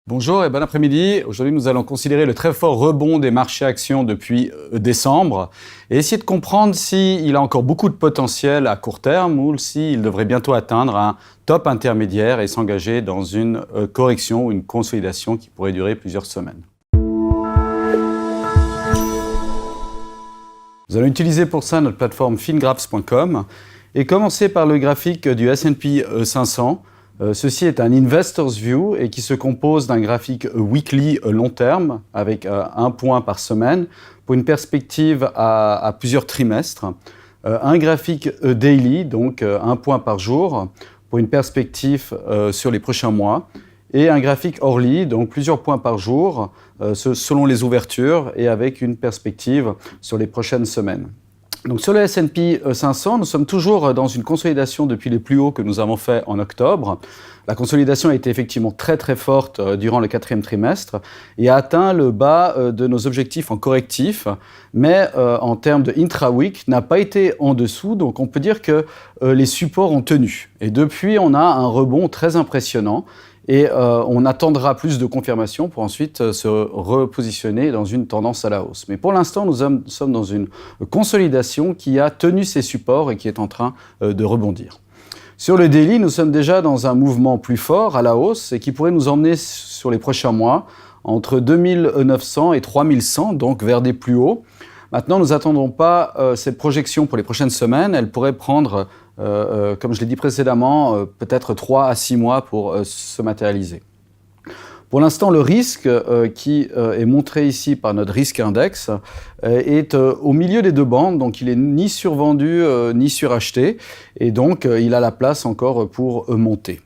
Bonjour et bon après-midi. Aujourd'hui, nous allons considérer le très fort rebond des marchés actions depuis décembre et essayer de comprendre s'il a encore beaucoup de potentiel à court terme ou s'il devrait bientôt atteindre un top intermédiaire et s'engager dans une correction ou une consolidation qui pourrait durer plusieurs semaines. Nous allons utiliser pour ça notre plateforme fingraphs.com et commencer par le graphique du S&P 500. Ceci est un Investor's View et qui se compose d'un graphique weekly long terme avec un point par semaine pour une perspective à plusieurs trimestres. Un graphique daily, donc un point par jour pour une perspective sur les prochains mois. Et un graphique hourly, donc plusieurs points par jour selon les ouvertures et avec une perspective sur les prochaines semaines. Donc sur le S&P 500, nous sommes toujours dans une consolidation depuis les plus hauts que nous avons fait en octobre. La consolidation a été effectivement très très forte durant le quatrième trimestre et a atteint le bas de nos objectifs en correctif, mais en termes de intra-week n'a pas été en dessous. Donc on peut dire que les supports ont tenu. Et depuis, on a un rebond très impressionnant. Et on attendra plus de confirmations pour ensuite se repositionner dans une tendance à la hausse. Mais pour l'instant, nous sommes dans une consolidation qui a tenu ses supports et qui est en train de rebondir. Sur le daily, nous sommes déjà dans un mouvement plus fort à la hausse et qui pourrait nous emmener sur les prochains mois entre 2900 et 3100, donc vers des plus hauts. Maintenant, nous n'attendons pas cette projection pour les prochaines semaines. Elle pourrait prendre, comme je l'ai dit précédemment, peut-être 3 à 6 mois pour se matérialiser. Pour l'instant, le risque qui est montré ici par notre risque index est au milieu des deux bandes, donc il est ni survendu ni suracheté, et donc il a la place encore pour monter.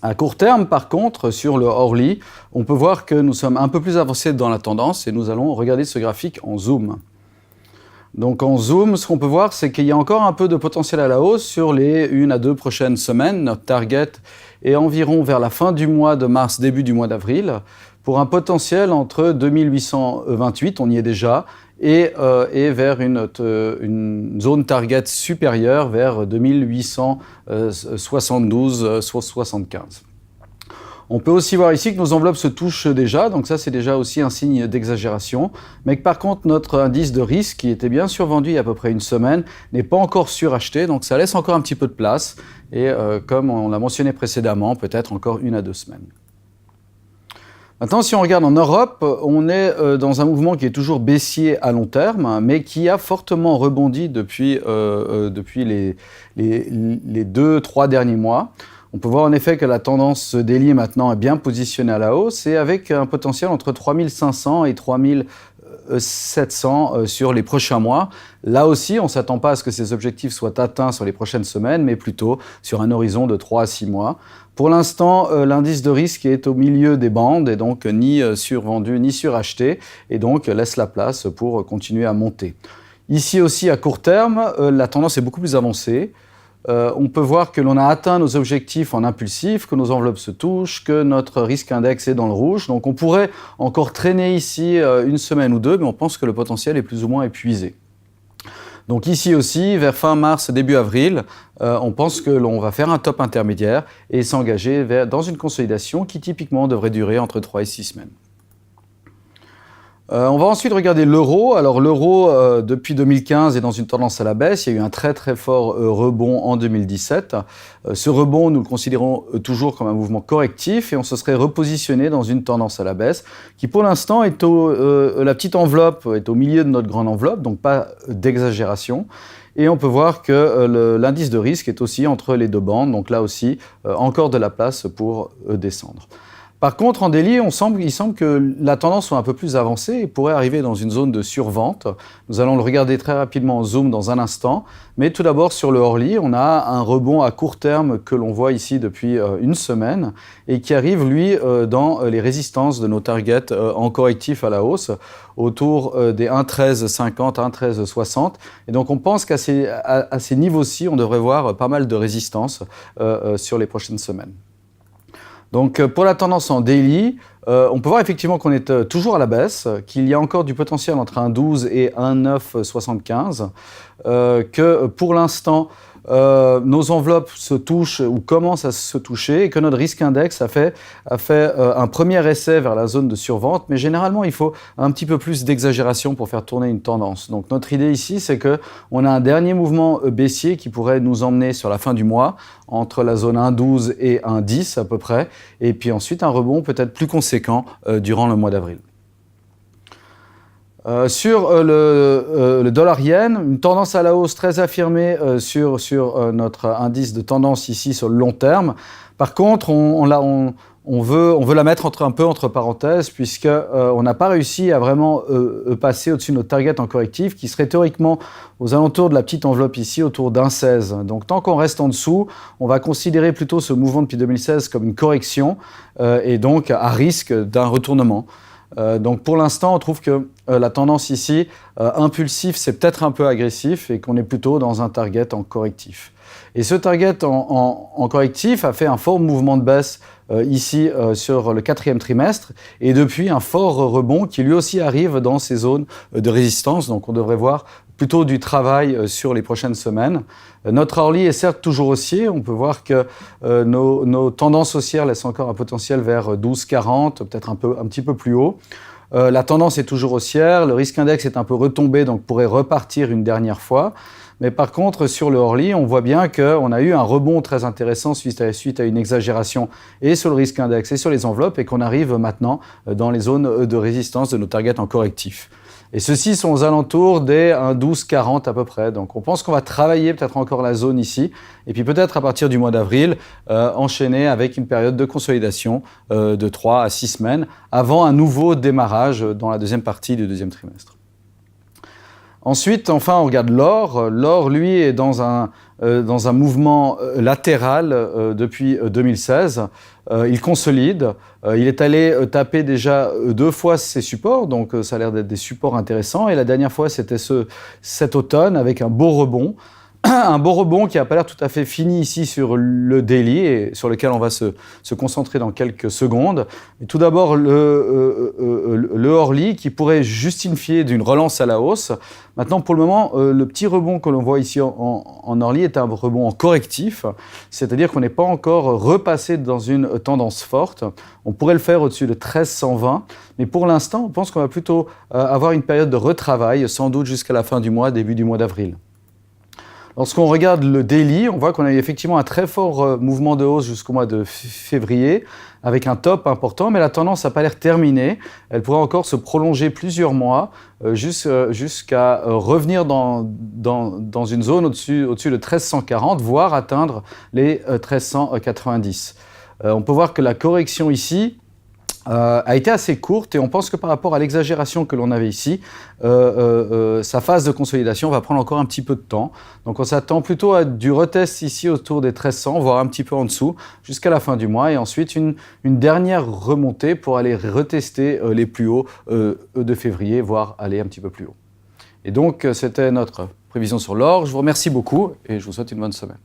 À court terme, par contre, sur le hourly, on peut voir que nous sommes un peu plus avancés dans la tendance et nous allons regarder ce graphique en zoom. Donc en zoom, ce qu'on peut voir, c'est qu'il y a encore un peu de potentiel à la hausse sur les 1 à 2 prochaines semaines. Notre target est environ vers la fin du mois de mars, début du mois d'avril, pour un potentiel entre 2828, on y est déjà, et vers une zone target supérieure vers 2872-75. On peut aussi voir ici que nos enveloppes se touchent déjà, donc ça c'est déjà aussi un signe d'exagération, mais que par contre notre indice de risque, qui était bien survendu il y a à peu près une semaine, n'est pas encore suracheté, donc ça laisse encore un petit peu de place, et comme on l'a mentionné précédemment, peut-être encore 1 à 2 semaines. Maintenant, si on regarde en Europe, on est dans un mouvement qui est toujours baissier à long terme, mais qui a fortement rebondi depuis les 2-3 derniers mois. On peut voir en effet que la tendance daily maintenant est bien positionnée à la hausse et avec un potentiel entre 3500 et 3700 sur les prochains mois. Là aussi, on ne s'attend pas à ce que ces objectifs soient atteints sur les prochaines semaines, mais plutôt sur un horizon de 3 à 6 mois. Pour l'instant, l'indice de risque est au milieu des bandes et donc ni survendu ni suracheté et donc laisse la place pour continuer à monter. Ici aussi, à court terme, la tendance est beaucoup plus avancée. On peut voir que l'on a atteint nos objectifs en impulsif, que nos enveloppes se touchent, que notre risque index est dans le rouge. Donc on pourrait encore traîner ici une semaine ou deux, mais on pense que le potentiel est plus ou moins épuisé. Donc ici aussi, vers fin mars, début avril, on pense que l'on va faire un top intermédiaire et s'engager dans une consolidation qui typiquement devrait durer entre 3 et 6 semaines. On va ensuite regarder l'euro. Alors l'euro, depuis 2015, est dans une tendance à la baisse. Il y a eu un très très fort rebond en 2017. Ce rebond, nous le considérons toujours comme un mouvement correctif et on se serait repositionné dans une tendance à la baisse qui pour l'instant est la petite enveloppe est au milieu de notre grande enveloppe, donc pas d'exagération. Et on peut voir que l'indice de risque est aussi entre les deux bandes, donc là aussi encore de la place pour descendre. Par contre, en daily, il semble que la tendance soit un peu plus avancée et pourrait arriver dans une zone de survente. Nous allons le regarder très rapidement en zoom dans un instant. Mais tout d'abord, sur le hourly, on a un rebond à court terme que l'on voit ici depuis une semaine et qui arrive, lui, dans les résistances de nos targets en correctif à la hausse, autour des 1,1350 à 1,1360. Et donc, on pense qu'à ces niveaux-ci, on devrait voir pas mal de résistance sur les prochaines semaines. Donc pour la tendance en daily, on peut voir effectivement qu'on est toujours à la baisse, qu'il y a encore du potentiel entre 1,12 et 1,975, que pour l'instant, nos enveloppes se touchent ou commencent à se toucher et que notre risque index a fait un premier essai vers la zone de survente. Mais généralement, il faut un petit peu plus d'exagération pour faire tourner une tendance. Donc notre idée ici, c'est qu'on a un dernier mouvement baissier qui pourrait nous emmener sur la fin du mois entre la zone 1,12 et 1,10 à peu près. Et puis ensuite, un rebond peut-être plus conséquent durant le mois d'avril. Sur le dollar-yen, une tendance à la hausse très affirmée sur notre indice de tendance ici sur le long terme. Par contre, on veut la mettre un peu entre parenthèses puisqu'on n'a pas réussi à vraiment passer au-dessus de notre target en correctif qui serait théoriquement aux alentours de la petite enveloppe ici, autour d'1,16. Donc tant qu'on reste en dessous, on va considérer plutôt ce mouvement depuis 2016 comme une correction et donc à risque d'un retournement. Donc pour l'instant, on trouve que la tendance ici, impulsif, c'est peut-être un peu agressif et qu'on est plutôt dans un target en correctif. Et ce target en correctif a fait un fort mouvement de baisse ici sur le 4e trimestre et depuis un fort rebond qui lui aussi arrive dans ces zones de résistance. Donc on devrait voir plutôt du travail sur les prochaines semaines. Notre Orly est certes toujours haussier. On peut voir que nos tendances haussières laissent encore un potentiel vers 12,40, peut-être un petit peu plus haut. La tendance est toujours haussière. Le risque index est un peu retombé, donc pourrait repartir une dernière fois. Mais par contre, sur le Orly, on voit bien qu'on a eu un rebond très intéressant suite à une exagération et sur le risque index et sur les enveloppes et qu'on arrive maintenant dans les zones de résistance de nos targets en correctif. Et ceux-ci sont aux alentours des 1,1240 à peu près. Donc on pense qu'on va travailler peut-être encore la zone ici. Et puis peut-être à partir du mois d'avril, enchaîner avec une période de consolidation de 3 à 6 semaines avant un nouveau démarrage dans la deuxième partie du deuxième trimestre. Ensuite, enfin, on regarde l'or. L'or, lui, est dans un mouvement latéral depuis 2016. Il consolide. Il est allé taper déjà 2 fois ses supports, donc ça a l'air d'être des supports intéressants. Et la dernière fois, c'était cet automne avec un beau rebond. Un beau rebond qui n'a pas l'air tout à fait fini ici sur le daily et sur lequel on va se concentrer dans quelques secondes. Et tout d'abord, le Orly qui pourrait justifier d'une relance à la hausse. Maintenant, pour le moment, le petit rebond que l'on voit ici en Orly est un rebond en correctif, c'est-à-dire qu'on n'est pas encore repassé dans une tendance forte. On pourrait le faire au-dessus de 13,120, mais pour l'instant, on pense qu'on va plutôt avoir une période de retravail, sans doute jusqu'à la fin du mois, début du mois d'avril. Lorsqu'on regarde le daily, on voit qu'on a eu effectivement un très fort mouvement de hausse jusqu'au mois de février, avec un top important, mais la tendance n'a pas l'air terminée. Elle pourrait encore se prolonger plusieurs mois, jusqu'à revenir dans une zone au-dessus de 1340, voire atteindre les 1390. On peut voir que la correction ici a été assez courte et on pense que par rapport à l'exagération que l'on avait ici, sa phase de consolidation va prendre encore un petit peu de temps. Donc on s'attend plutôt à du retest ici autour des 1300, voire un petit peu en dessous, jusqu'à la fin du mois et ensuite une dernière remontée pour aller retester les plus hauts de février, voire aller un petit peu plus haut. Et donc c'était notre prévision sur l'or. Je vous remercie beaucoup et je vous souhaite une bonne semaine.